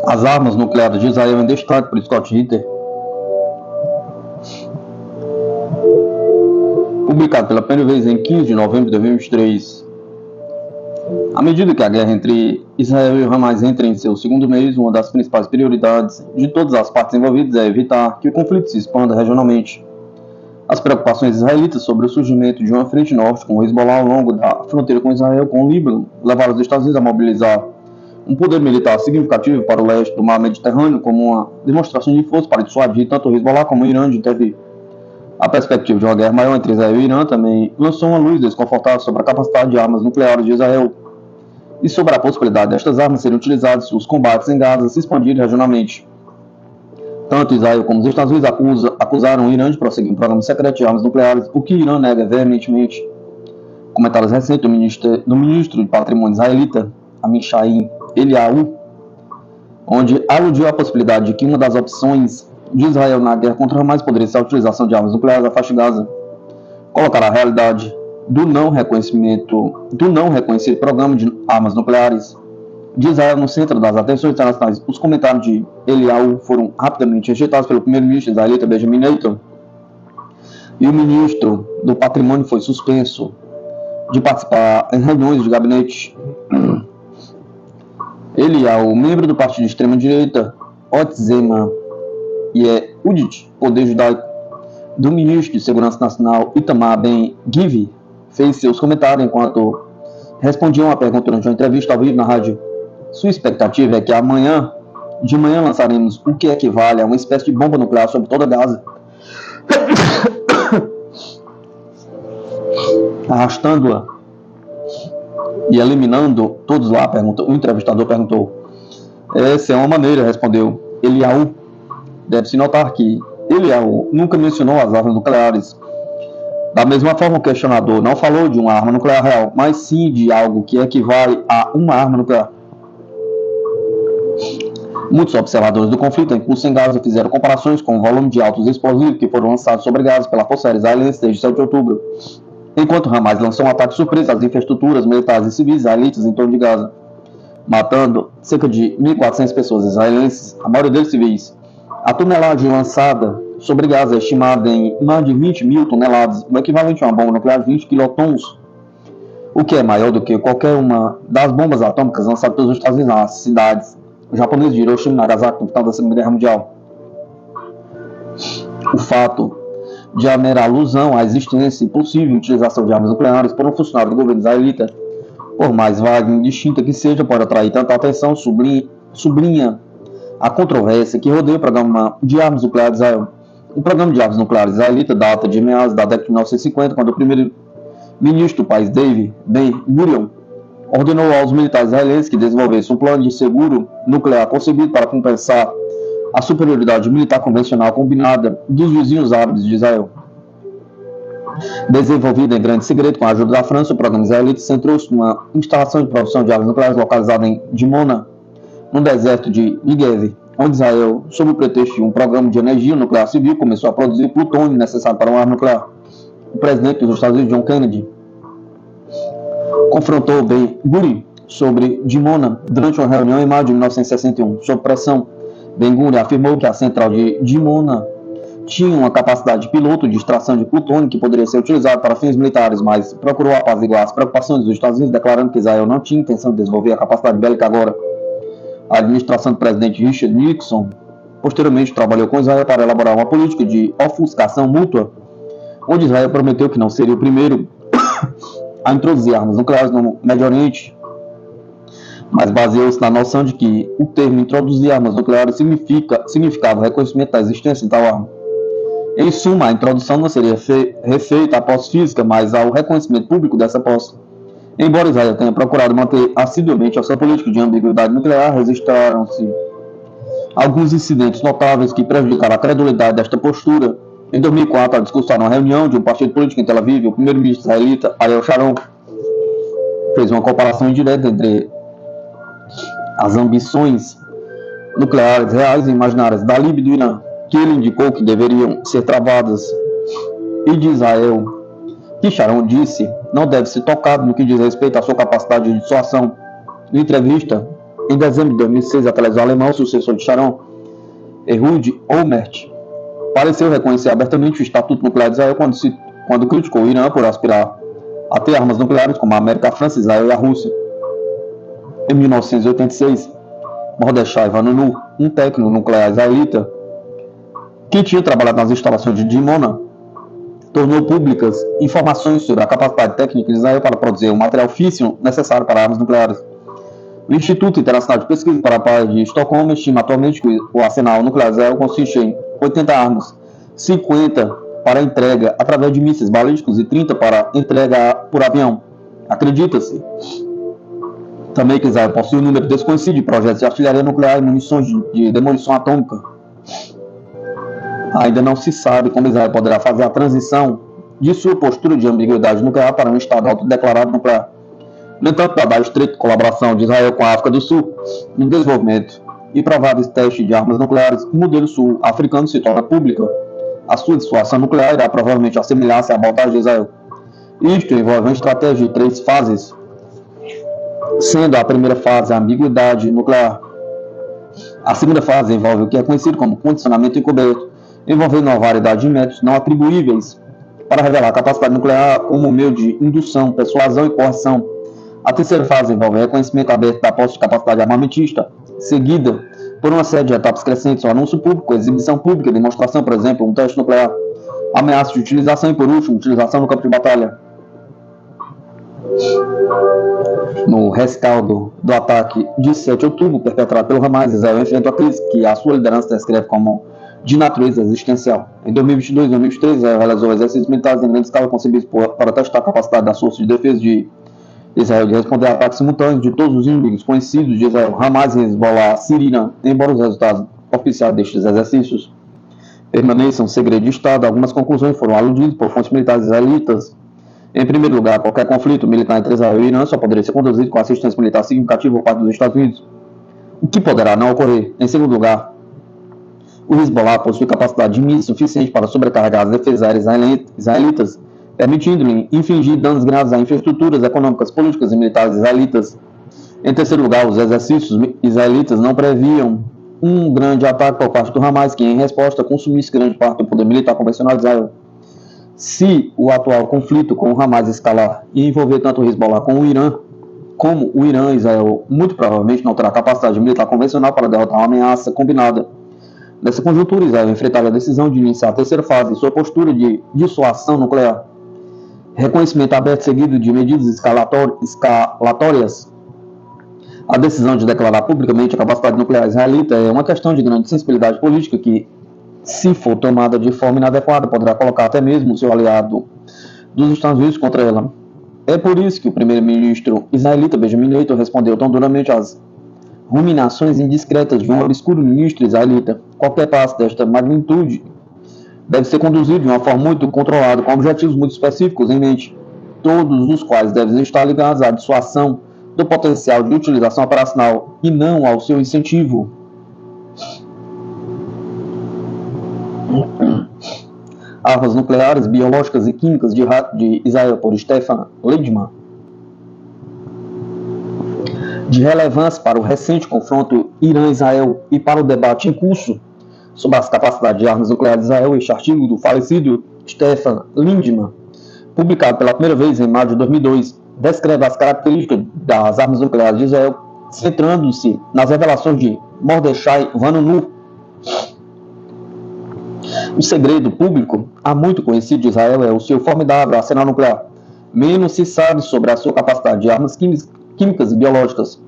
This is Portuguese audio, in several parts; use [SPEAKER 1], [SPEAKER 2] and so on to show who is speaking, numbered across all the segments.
[SPEAKER 1] As armas nucleares de Israel em destaque por Scott Ritter. Publicado pela primeira vez em 15 de novembro de 2023. À medida que a guerra entre Israel e o Hamas entra em seu segundo mês, uma das principais prioridades de todas as partes envolvidas é evitar que o conflito se expanda regionalmente. As preocupações israelitas sobre o surgimento de uma frente norte com o Hezbollah ao longo da fronteira com Israel com o Líbano levaram os Estados Unidos a mobilizar um poder militar significativo para o leste do mar Mediterrâneo como uma demonstração de força para dissuadir tanto o Hezbollah como o Irã de intervir. A perspectiva de uma guerra maior entre Israel e Irã também lançou uma luz desconfortável sobre a capacidade de armas nucleares de Israel e sobre a possibilidade destas armas serem utilizadas se os combates em Gaza se expandirem regionalmente. Tanto Israel como os Estados Unidos acusaram o Irã de prosseguir um programa secreto de armas nucleares, o que o Irã nega veementemente. Comentários recentes do ministro de Patrimônio israelita, Amichai Eliyahu, onde aludiu à possibilidade de que uma das opções de Israel na guerra contra Hamas poderia ser a utilização de armas nucleares na faixa de Gaza, colocar a realidade do não reconhecido programa de armas nucleares de Israel no centro das atenções internacionais. Os comentários de Eliyahu foram rapidamente rejeitados pelo primeiro-ministro israelita Benjamin Netanyahu, e o ministro do Patrimônio foi suspenso de participar em reuniões de gabinete. Eliyahu, membro do partido de extrema-direita Otzema Yehudit, poder judaico, do ministro de Segurança Nacional Itamar Ben-Gvir, fez seus comentários enquanto respondia uma pergunta durante uma entrevista ao vivo na rádio. Sua expectativa é que de manhã lançaremos o que equivale a uma espécie de bomba nuclear sobre toda Gaza, arrastando-a e eliminando todos lá, o entrevistador perguntou. Essa é uma maneira, respondeu Eliyahu. Deve-se notar que Eliyahu nunca mencionou as armas nucleares. Da mesma forma, o questionador não falou de uma arma nuclear real, mas sim de algo que equivale a uma arma nuclear. Muitos observadores do conflito em curso em Gaza fizeram comparações com o volume de altos explosivos que foram lançados sobre Gaza pela Força Aérea Israelense desde 7 de outubro, enquanto Hamas lançou um ataque surpresa às infraestruturas militares e civis israelitas em torno de Gaza, matando cerca de 1.400 pessoas israelenses, a maioria deles civis. A tonelagem lançada sobre Gaza é estimada em mais de 20 mil toneladas, o equivalente a uma bomba nuclear de 20 quilotons, o que é maior do que qualquer uma das bombas atômicas lançadas pelos Estados Unidos nas cidades japonesas de Hiroshima e Nagasaki no final da Segunda Guerra Mundial. O fato de haver alusão à existência e possível utilização de armas nucleares por um funcionário do governo israelita, por mais vaga e indistinta que seja, pode atrair tanta atenção, sublinha a controvérsia que rodeia o programa de armas nucleares de Israel. O programa de armas nucleares israelita data de meados da década de 1950, quando o primeiro-ministro do país, David Ben-Gurion, ordenou aos militares israelenses que desenvolvessem um plano de seguro nuclear concebido para compensar a superioridade militar convencional combinada dos vizinhos árabes de Israel. Desenvolvido em grande segredo com a ajuda da França, o programa israelita centrou-se numa instalação de produção de armas nucleares localizada em Dimona, no deserto de Negev, onde Israel, sob o pretexto de um programa de energia nuclear civil, começou a produzir plutônio necessário para uma arma nuclear. O presidente dos Estados Unidos, John Kennedy, confrontou Ben-Gurion sobre Dimona durante uma reunião em maio de 1961. Sob pressão, Ben-Gurion afirmou que a central de Dimona tinha uma capacidade piloto de extração de plutônio que poderia ser utilizado para fins militares, mas procurou apaziguar as preocupações dos Estados Unidos, declarando que Israel não tinha intenção de desenvolver a capacidade bélica agora. A administração do presidente Richard Nixon posteriormente trabalhou com Israel para elaborar uma política de ofuscação mútua, onde Israel prometeu que não seria o primeiro a introduzir armas nucleares no Médio Oriente, mas baseou-se na noção de que o termo introduzir armas nucleares significava o reconhecimento da existência de tal arma. Em suma, a introdução não seria refeita à posse física, mas ao reconhecimento público dessa posse. Embora Israel tenha procurado manter assiduamente a sua política de ambiguidade nuclear, registraram-se alguns incidentes notáveis que prejudicaram a credulidade desta postura. Em 2004, ao discursar numa reunião de um partido político em Tel Aviv, o primeiro-ministro israelita Ariel Sharon fez uma comparação indireta entre as ambições nucleares reais e imaginárias da Líbia e do Irã, que ele indicou que deveriam ser travadas, e de Israel, que Sharon disse não deve ser tocado no que diz respeito à sua capacidade de dissuasão. Em entrevista Em dezembro de 2006, a televisão alemã, o sucessor de Sharon, Ehud Olmert, pareceu reconhecer abertamente o Estatuto Nuclear de Israel quando criticou o Irã por aspirar a ter armas nucleares, como a América, a França, Israel e a Rússia. Em 1986, Mordechai Vanunu, um técnico nuclear israelita que tinha trabalhado nas instalações de Dimona, tornou públicas informações sobre a capacidade técnica de Israel para produzir o material físsil necessário para armas nucleares. O Instituto Internacional de Pesquisa para a Paz de Estocolmo estima atualmente que o arsenal nuclear de Israel consiste em 80 armas, 50 para entrega através de mísseis balísticos e 30 para entrega por avião. Acredita-se também que Israel possui um número desconhecido de projetos de artilharia nuclear e munições de demolição atômica. Ainda não se sabe como Israel poderá fazer a transição de sua postura de ambiguidade nuclear para um Estado autodeclarado nuclear. No entanto, dada a estreita colaboração de Israel com a África do Sul no desenvolvimento e prováveis testes de armas nucleares, o modelo sul-africano se torna público. A sua dissuasão nuclear irá provavelmente assemelhar-se à abordagem de Israel. Isto envolve uma estratégia de 3 fases, sendo a primeira fase a ambiguidade nuclear. A segunda fase envolve o que é conhecido como condicionamento encoberto, envolvendo uma variedade de métodos não atribuíveis para revelar a capacidade nuclear como meio de indução, persuasão e coerção. A terceira fase envolve o reconhecimento aberto da posse de capacidade armamentista, seguida por uma série de etapas crescentes, o anúncio público, exibição pública, demonstração, por exemplo, um teste nuclear, ameaça de utilização e, por último, utilização no campo de batalha. No rescaldo do ataque de 7 de outubro, perpetrado pelo Hamas, Israel enfrenta a crise que a sua liderança descreve como de natureza existencial. Em 2022 e 2023, Israel realizou exercícios militares em grande escala concebidos para testar a capacidade das forças de defesa de Israel de responder a ataques simultâneos de todos os inimigos conhecidos de Israel, Hamas e Hezbollah, Síria. Embora os resultados oficiais destes exercícios permaneçam segredo de Estado, algumas conclusões foram aludidas por fontes militares israelitas. Em primeiro lugar, qualquer conflito militar entre Israel e Irã só poderia ser conduzido com assistência militar significativa por parte dos Estados Unidos, o que poderá não ocorrer. Em segundo lugar, o Hezbollah possui capacidade de mísseis suficiente para sobrecarregar as defesas aéreas israelitas, permitindo-lhe infligir danos graves a infraestruturas econômicas, políticas e militares israelitas. Em terceiro lugar, os exercícios israelitas não previam um grande ataque por parte do Hamas, que, em resposta, consumisse grande parte do poder militar convencional de Israel. Se o atual conflito com o Hamas escalar e envolver tanto o Hezbollah como o Irã, Israel muito provavelmente não terá capacidade militar convencional para derrotar uma ameaça combinada. Nessa conjuntura, Israel enfrentaria a decisão de iniciar a terceira fase em sua postura de dissuasão nuclear. Reconhecimento aberto seguido de medidas escalatórias. A decisão de declarar publicamente a capacidade nuclear israelita é uma questão de grande sensibilidade política que, se for tomada de forma inadequada, poderá colocar até mesmo o seu aliado dos Estados Unidos contra ela. É por isso que o primeiro-ministro israelita Benjamin Netanyahu respondeu tão duramente às ruminações indiscretas de um obscuro ministro israelita. Qualquer passo desta magnitude deve ser conduzido de uma forma muito controlada, com objetivos muito específicos em mente, todos os quais devem estar ligados à dissuasão do potencial de utilização operacional e não ao seu incentivo. Armas nucleares, biológicas e químicas de Israel, por Stefan Leidman. De relevância para o recente confronto Irã-Israel e para o debate em curso sobre as capacidades de armas nucleares de Israel, este artigo do falecido Stefan Lindman, publicado pela primeira vez em maio de 2002, descreve as características das armas nucleares de Israel, centrando-se nas revelações de Mordechai Vanunu. O segredo público, há muito conhecido de Israel, é o seu formidável arsenal nuclear. Menos se sabe sobre a sua capacidade de armas químicas e biológicas.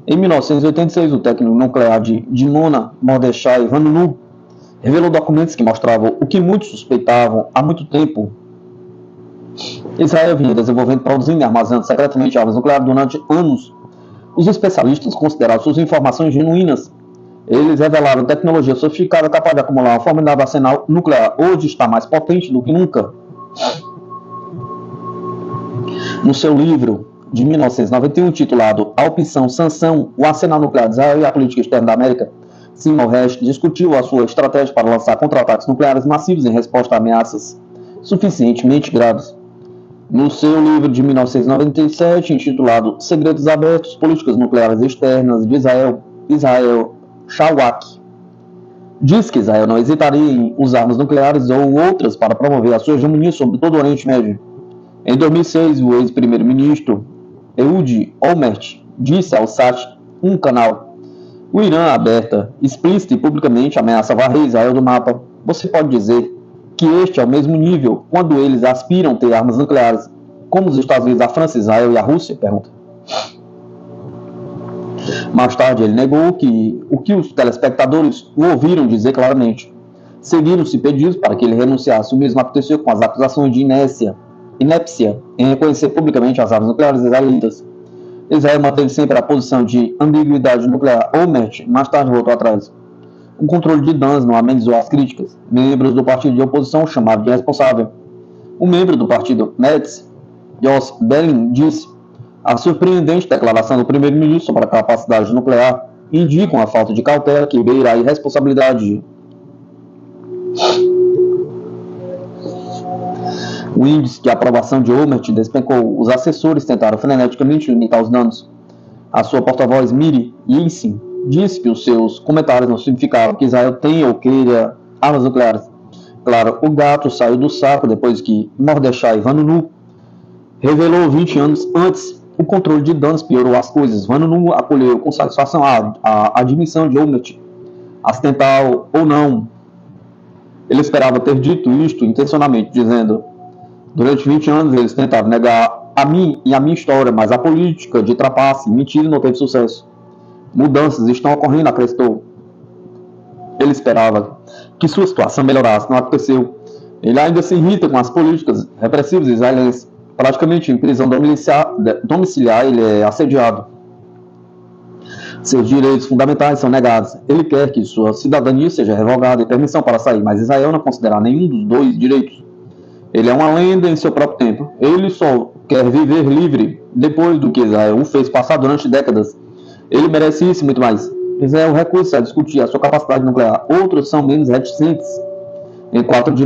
[SPEAKER 1] Em 1986, o técnico nuclear de Dimona, Mordechai Vanunu, revelou documentos que mostravam o que muitos suspeitavam há muito tempo. Israel vinha desenvolvendo, produzindo e armazenando secretamente armas nucleares durante anos. Os especialistas consideraram suas informações genuínas. Eles revelaram tecnologia sofisticada capaz de acumular um formidável arsenal nuclear. Hoje está mais potente do que nunca. No seu livro de 1991, titulado A Opção Sanção, o arsenal nuclear de Israel e a política externa da América, Simon Resch discutiu a sua estratégia para lançar contra-ataques nucleares massivos em resposta a ameaças suficientemente graves. No seu livro de 1997, intitulado Segredos Abertos, Políticas Nucleares Externas de Israel Shawak diz que Israel não hesitaria em usar armas nucleares ou outras para promover a sua hegemonia sobre todo o Oriente Médio. Em 2006, o ex-primeiro-ministro Ehud Olmert disse ao SAT, um canal: o Irã aberta, explícita e publicamente ameaça varrer Israel do mapa. Você pode dizer que este é o mesmo nível quando eles aspiram ter armas nucleares, como os Estados Unidos, a França, Israel e a Rússia? Pergunta. Mais tarde, ele negou o que os telespectadores o ouviram dizer claramente. Seguiram-se pedidos para que ele renunciasse. O mesmo aconteceu com as acusações de inépcia em reconhecer publicamente as armas nucleares israelitas. Israel manteve sempre a posição de ambiguidade nuclear. Olmert mais tarde voltou atrás. O controle de danos não amenizou as críticas. Membros do partido de oposição chamaram de irresponsável. Um membro do partido Metz, Jos Berlin, disse: a surpreendente declaração do primeiro-ministro sobre a capacidade nuclear indica uma falta de cautela que beira a irresponsabilidade. O índice de aprovação de Olmert despencou. Os assessores tentaram freneticamente limitar os danos. A sua porta-voz, Miri Yassin, disse que os seus comentários não significavam que Israel tenha ou queira armas nucleares. Claro, o gato saiu do saco depois que Mordechai Vanunu revelou 20 anos antes. O controle de danos piorou as coisas. Vanunu acolheu com satisfação a admissão de Olmert, acidental ou não. Ele esperava ter dito isto intencionalmente, dizendo: durante 20 anos eles tentaram negar a mim e a minha história, mas a política de trapace e mentira não teve sucesso. Mudanças estão ocorrendo, acrescentou. Ele esperava que sua situação melhorasse, não aconteceu. Ele ainda se irrita com as políticas repressivas israelenses. Praticamente em prisão domiciliar, ele é assediado. Seus direitos fundamentais são negados. Ele quer que sua cidadania seja revogada e permissão para sair, mas Israel não considera nenhum dos dois direitos. Ele é uma lenda em seu próprio tempo. Ele só quer viver livre depois do que Israel o fez passar durante décadas. Ele merece isso e muito mais. Israel recusa a discutir a sua capacidade nuclear. Outros são menos reticentes. Em 4 de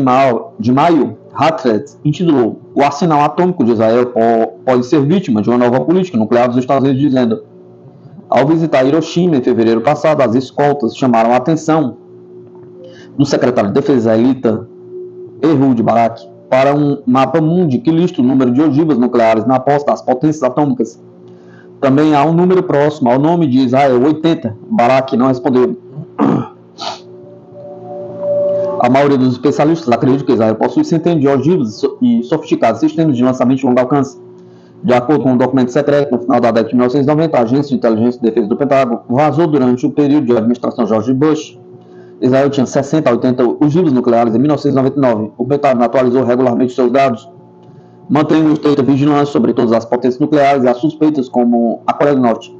[SPEAKER 1] maio, Haaretz intitulou: o arsenal atômico de Israel pode ser vítima de uma nova política nuclear dos Estados Unidos, dizendo: ao visitar Hiroshima em fevereiro passado, as escoltas chamaram a atenção do secretário de defesa israelita Ehud Barak para um mapa mundi que lista o número de ogivas nucleares na posse das potências atômicas. Também há um número próximo ao nome de Israel, 80. Barak não respondeu. A maioria dos especialistas acredita que Israel possui centenas de ogivas e sofisticados sistemas de lançamento de longo alcance. De acordo com um documento secreto, no final da década de 1990, a Agência de Inteligência e Defesa do Pentágono vazou durante o período de administração George Bush. Israel tinha 60 a 80 ogivas nucleares em 1999. O Pentágono atualizou regularmente seus dados. Mantém uma estreita vigilância sobre todas as potências nucleares e as suspeitas, como a Coreia do Norte.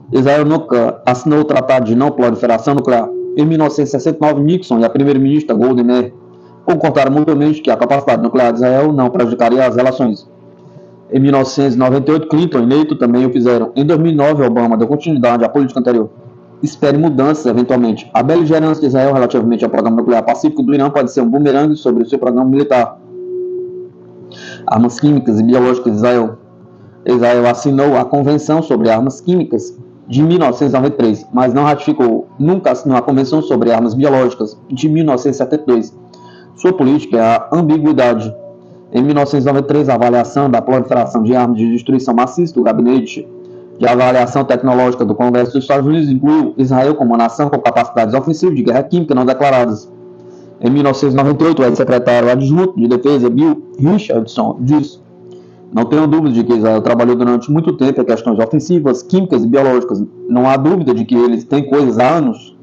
[SPEAKER 1] Israel nunca assinou o Tratado de Não Proliferação Nuclear. Em 1969, Nixon e a primeira-ministra Golda Meir concordaram mutuamente que a capacidade nuclear de Israel não prejudicaria as relações. Em 1998, Clinton e NATO também o fizeram. Em 2009, Obama deu continuidade à política anterior. Espere mudanças, eventualmente. A beligerância de Israel relativamente ao programa nuclear pacífico do Irã pode ser um bumerangue sobre o seu programa militar. Armas químicas e biológicas de Israel. Israel assinou a Convenção sobre Armas Químicas de 1993, mas não ratificou. Nunca assinou a Convenção sobre Armas Biológicas de 1972. Sua política é a ambiguidade. Em 1993, a avaliação da proliferação de armas de destruição maciça do Gabinete de Avaliação Tecnológica do Congresso dos Estados Unidos incluiu Israel como uma nação com capacidades ofensivas de guerra química não declaradas. Em 1998, o ex-secretário adjunto de defesa Bill Richardson disse: não tenho dúvida de que Israel trabalhou durante muito tempo em questões ofensivas, químicas e biológicas. Não há dúvida de que eles têm coisas há anos.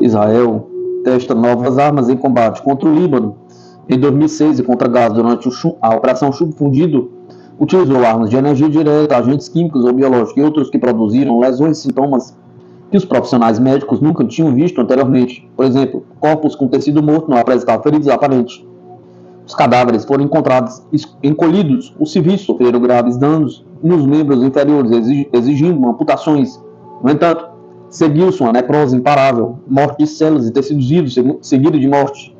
[SPEAKER 1] Israel testa novas armas em combate contra o Líbano. Em 2006 e contra Gaza, durante a Operação Chumbo Fundido, utilizou armas de energia direta, agentes químicos ou biológicos e outros que produziram lesões e sintomas que os profissionais médicos nunca tinham visto anteriormente. Por exemplo, corpos com tecido morto não apresentavam feridas aparentes. Os cadáveres foram encontrados encolhidos, os civis sofreram graves danos nos membros inferiores, exigindo amputações. No entanto, seguiu-se uma necrose imparável, morte de células e tecidos vivos, seguido de morte.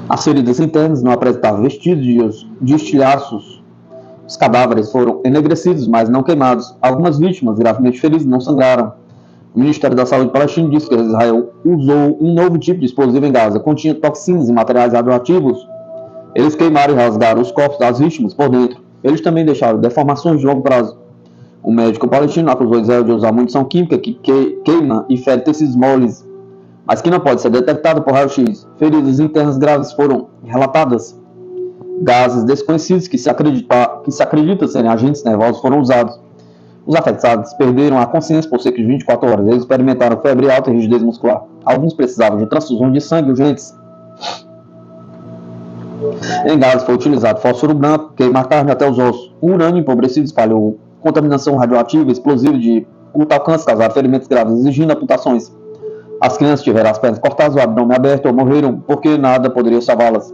[SPEAKER 1] As feridas internas não apresentavam vestígios de estilhaços. Os cadáveres foram enegrecidos, mas não queimados. Algumas vítimas gravemente feridas não sangraram. O Ministério da Saúde palestino disse que Israel usou um novo tipo de explosivo em Gaza, continha toxinas e materiais radioativos. Eles queimaram e rasgaram os corpos das vítimas por dentro. Eles também deixaram deformações de longo prazo. O médico palestino acusou Israel de usar munição química que queima e fere tecidos moles, mas que não pode ser detectada por raio-x. Feridas internas graves foram relatadas. Gases desconhecidos que se acredita serem agentes nervosos foram usados. Os afetados perderam a consciência por cerca de 24 horas. Eles experimentaram febre alta e rigidez muscular. Alguns precisavam de transfusões de sangue urgentes. Em Gaza foi utilizado fósforo branco, queimar carne até os ossos. O urânio empobrecido espalhou contaminação radioativa, explosiva de curto alcance, causaram ferimentos graves, exigindo amputações. As crianças tiveram as pernas cortadas, o abdômen aberto ou morreram porque nada poderia salvá-las.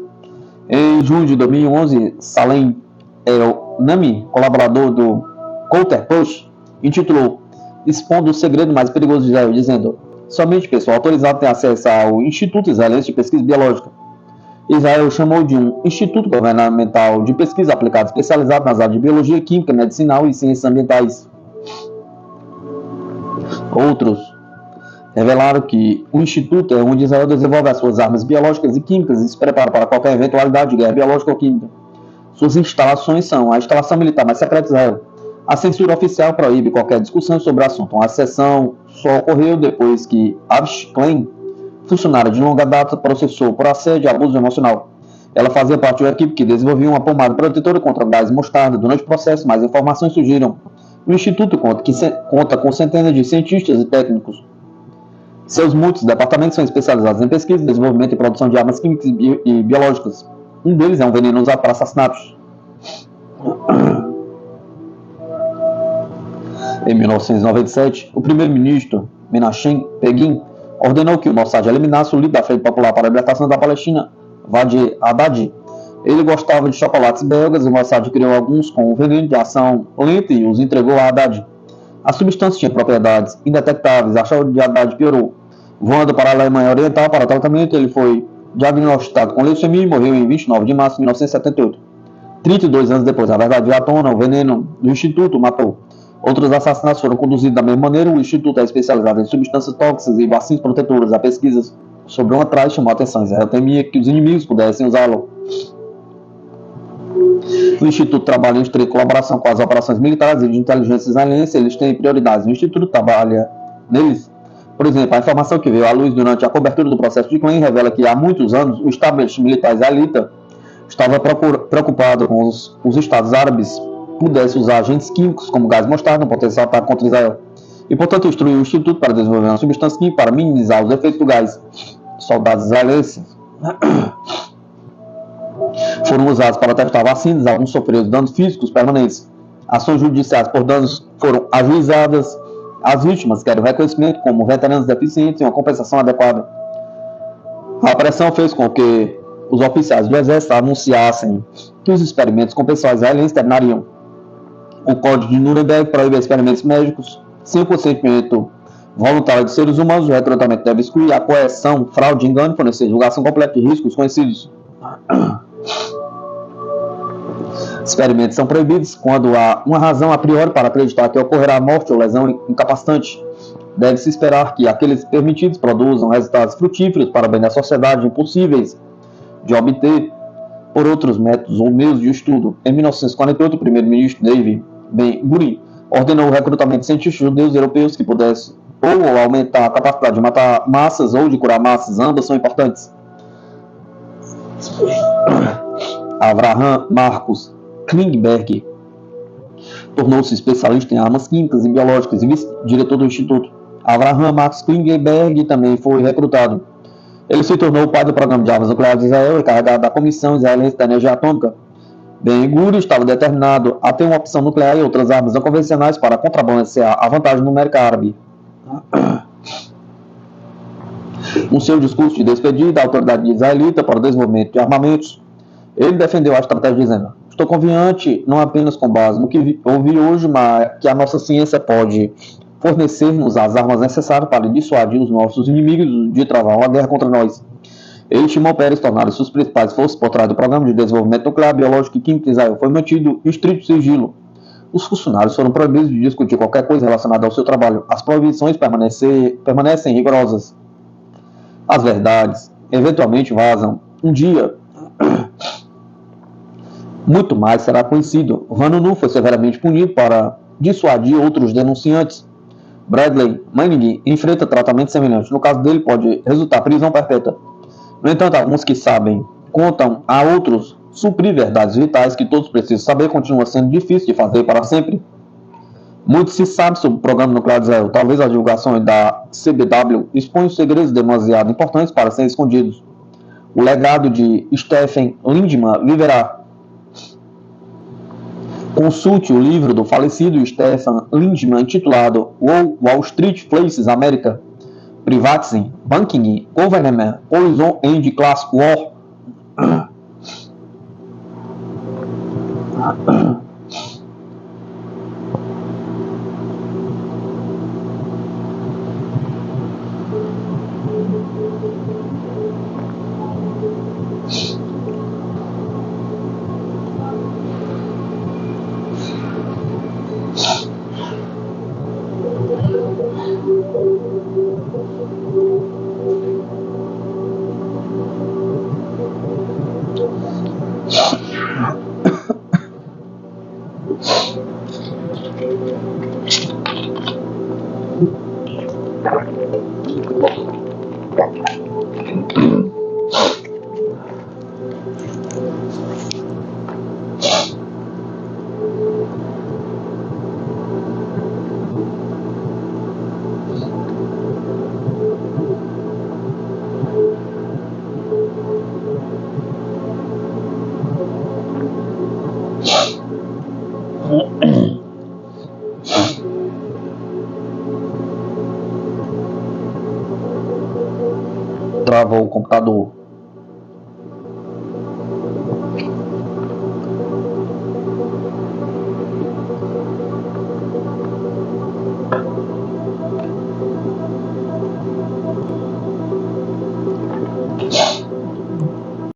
[SPEAKER 1] Em junho de 2011, Salem El-Nami, colaborador do Coulter Post, intitulou "Expondo o segredo mais perigoso de Israel", dizendo: somente pessoa autorizada tem acesso ao Instituto Israelense de Pesquisa Biológica. Israel chamou de um Instituto Governamental de Pesquisa Aplicada especializado nas áreas de Biologia, Química, Medicinal e Ciências Ambientais. Outros revelaram que o Instituto é onde Israel desenvolve as suas armas biológicas e químicas e se prepara para qualquer eventualidade de guerra biológica ou química. Suas instalações são a instalação militar mais secreta de Israel. A censura oficial proíbe qualquer discussão sobre o assunto. A sessão só ocorreu depois que Avish Klein, funcionária de longa data, processou por assédio e abuso emocional. Ela fazia parte de uma equipe que desenvolvia uma pomada protetora contra gás mostarda. Durante o processo, mais informações surgiram. O Instituto conta com centenas de cientistas e técnicos. Seus múltiplos departamentos são especializados em pesquisa, desenvolvimento e produção de armas químicas e biológicas. Um deles é um veneno usado para assassinatos. Em 1997, o primeiro-ministro Menachem Begin ordenou que o Mossad eliminasse o líder da Frente Popular para a Libertação da Palestina, Wadi Haddad. Ele gostava de chocolates belgas e o Mossad criou alguns com veneno de ação lenta e os entregou a Haddad. A substância tinha propriedades indetectáveis. A saúde de Haddad piorou. Voando para a Alemanha Oriental para tratamento, ele foi diagnosticado com leucemia e morreu em 29 de março de 1978. 32 anos depois, a verdade veio à tona, o veneno do Instituto o matou. Outros assassinatos foram conduzidos da mesma maneira. O Instituto é especializado em substâncias tóxicas e vacinas protetoras. A pesquisa sobre uma atrás chamou a atenção. Israel temia que os inimigos pudessem usá-lo. O Instituto trabalha em estreita colaboração com as operações militares e de inteligência israelense. Eles têm prioridades. O Instituto trabalha neles. Por exemplo, a informação que veio à luz durante a cobertura do processo de Klein revela que há muitos anos o establishment militar israelita estava preocupado com os estados árabes pudessem usar agentes químicos como gás mostarda no potencial ataque contra Israel. E, portanto, instruiu o Instituto para desenvolver uma substância química para minimizar os efeitos do gás. Soldados israelenses foram usados para testar vacinas, alguns sofreram danos físicos permanentes. Ações judiciais por danos foram ajuizadas. As vítimas querem reconhecimento como veteranos deficientes e uma compensação adequada. A pressão fez com que os oficiais do exército anunciassem que os experimentos com pessoas israelenses terminariam. O Código de Nuremberg proíbe experimentos médicos sem o consentimento voluntário de seres humanos. O retratamento deve excluir a coerção, fraude, engano, fornecer divulgação completa de riscos conhecidos. Experimentos são proibidos quando há uma razão a priori para acreditar que ocorrerá morte ou lesão incapacitante. Deve-se esperar que aqueles permitidos produzam resultados frutíferos para o bem da sociedade, impossíveis de obter por outros métodos ou meios de estudo. Em 1948, o primeiro-ministro David Ben-Gurion ordenou o recrutamento de cientistas judeus e europeus que pudessem ou aumentar a capacidade de matar massas ou de curar massas. Ambas são importantes. Avraham Marcus Klingberg tornou-se especialista em armas químicas e biológicas e vice-diretor do Instituto. Avraham Marcus Klingberg também foi recrutado. Ele se tornou o pai do programa de armas nucleares de Israel, encarregado da Comissão Israelense da Energia Atômica. Ben-Gurion estava determinado a ter uma opção nuclear e outras armas não convencionais para contrabalancear a vantagem numérica árabe. No seu discurso de despedida à autoridade israelita para o desenvolvimento de armamentos, ele defendeu a estratégia dizendo: estou confiante não apenas com base no que ouvi hoje, mas que a nossa ciência pode fornecer-nos as armas necessárias para dissuadir os nossos inimigos de travar uma guerra contra nós. Ele estimou Peres tornar suas principais forças por trás do programa de desenvolvimento nuclear, biológico e químico de Israel foi mantido em estrito sigilo. Os funcionários foram proibidos de discutir qualquer coisa relacionada ao seu trabalho. As proibições permanecem rigorosas. As verdades eventualmente vazam. Um dia, muito mais será conhecido. Vanunu foi severamente punido para dissuadir outros denunciantes. Bradley Manning enfrenta tratamento semelhante. No caso dele, pode resultar prisão perpétua. No entanto, alguns que sabem contam a outros suprir verdades vitais que todos precisam saber continua sendo difícil de fazer para sempre. Muito se sabe sobre o programa nuclear de Israel. Talvez as divulgações da CBW exponham segredos demasiado importantes para serem escondidos. O legado de Stephen Lindman viverá. Consulte o livro do falecido Stephen Lindman intitulado Wall Street Places America, Privatizing, Banking, Government, Horizon and Class War. Travou o computador.